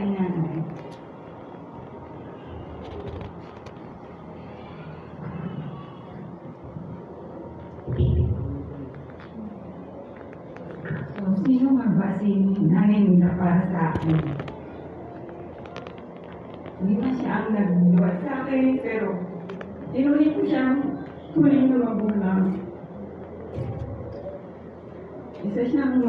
aking nanay. So, sino nga ba si nanay nila para sa akin? Hindi ba siya ang nagbuhat sa akin, pero inulit ko siyang tuloy na magulang. Isa siyang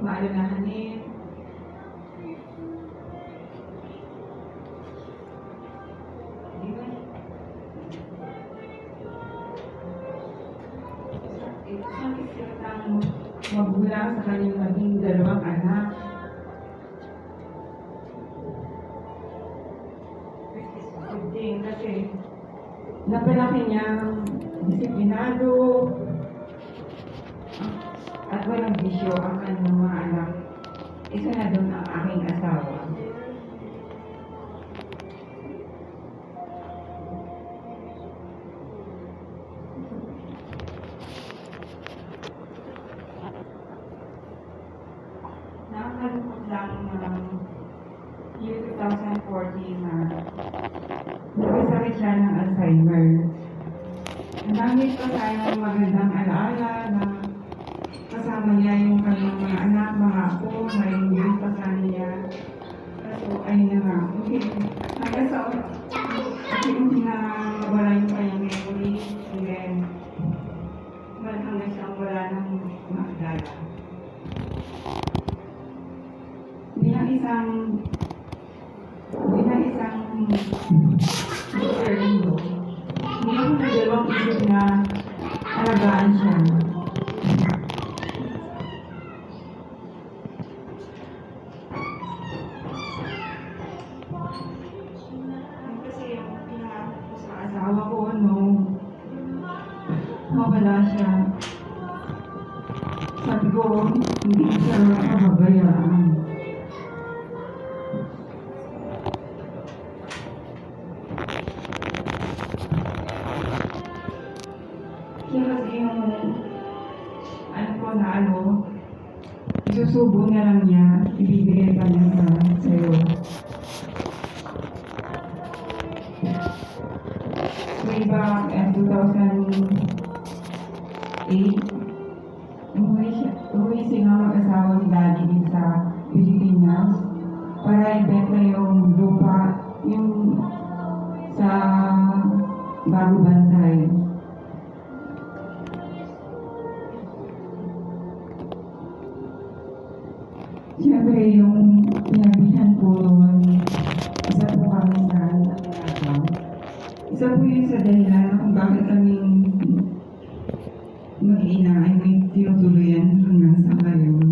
maalalahanin. Isang isang magulang sa kanyang naging dalawang anak. Kasi napalaki niyang disiplinado at walang bisyo ang kanyang mga anak. Isa na doon ang aking asawa. Nakakalungkot lang ng year 2014 na nagkasakit siya ng Alzheimer. Ang dami pa tayong magandang alaala na kasama niya yung kanyang mga anak, mga apo, may yun pa sa niya. Kaso ayun na nga, hanggang sa unti na wala yung kanyang memory, and then hanggang sa wala ng makilala. Bilang isang Fernando, hindi ako nagdalawang isip na alagaan siya. Kasi yung pinangako ko sa asawa ko, mawala siya. Sabi ko, hindi siya mababayaan. Siya kasi yung isusubo na lang niya, ibibigay pa niya sa'yo. Way back in 2008, umuwi siya mag-asawa ni Daddy din sa Pilipinas para ibenta yung lupa yung sa Bago Bantay. Siyempre, yung pinabihan ko noon, isa po kami sa nangyayabang. Isa po yun sa dahilan kung bakit kaming mag-iina ay may tinutuluyan hanggang sa ngayon.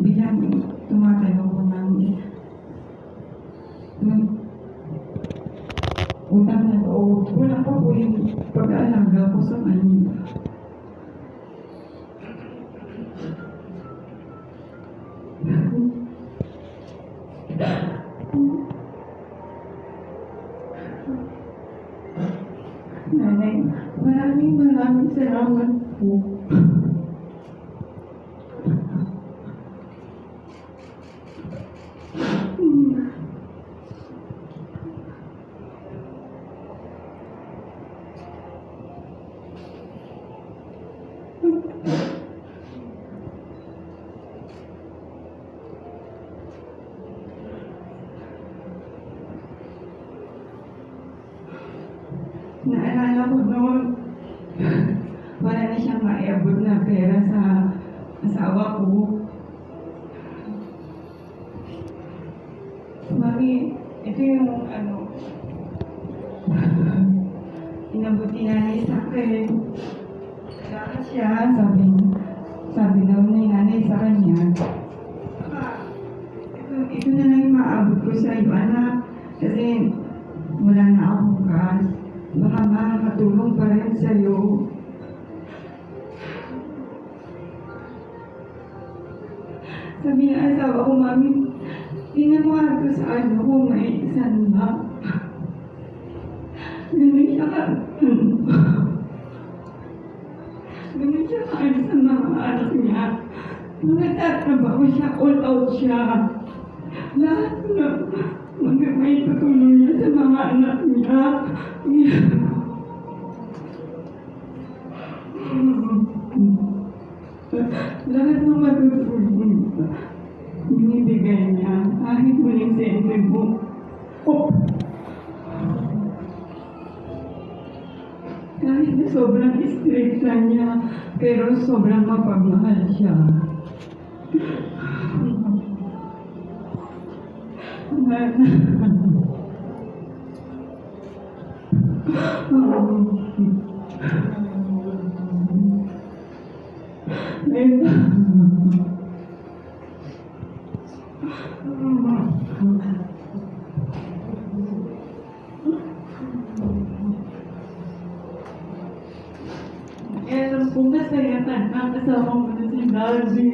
Bilang tumatalo ko ng utang na loob, wala pa po yung pag-aalaga ko sa kanya. Nanay, maraming salamat po. Naalala ko noon, wala na siyang maiabot na pera sa asawa ko. Mami, ito yung inabuti nanay sa akin. Kaya siya, sabi daw ni nanay sa kanya, ito na lang yung maabot ko sa iyo, anak, kasi wala na akong cash. Baka makakatulong pa rin sa'yo. Sabi ng asawa ko, Mami, tingnan mo ato sa kung may isang map. Ganun siya ka. anak niya. Nagtatrabaho siya, all out siya. Lahat na may tutulong niya sa mga anak niya. Lahat ng matutulong binibigay niya kahit muling sente mo. Kahit na sobrang strict na niya, pero sobrang mapagmahal siya. Kung masaya ka, kasama mo na si Daddy.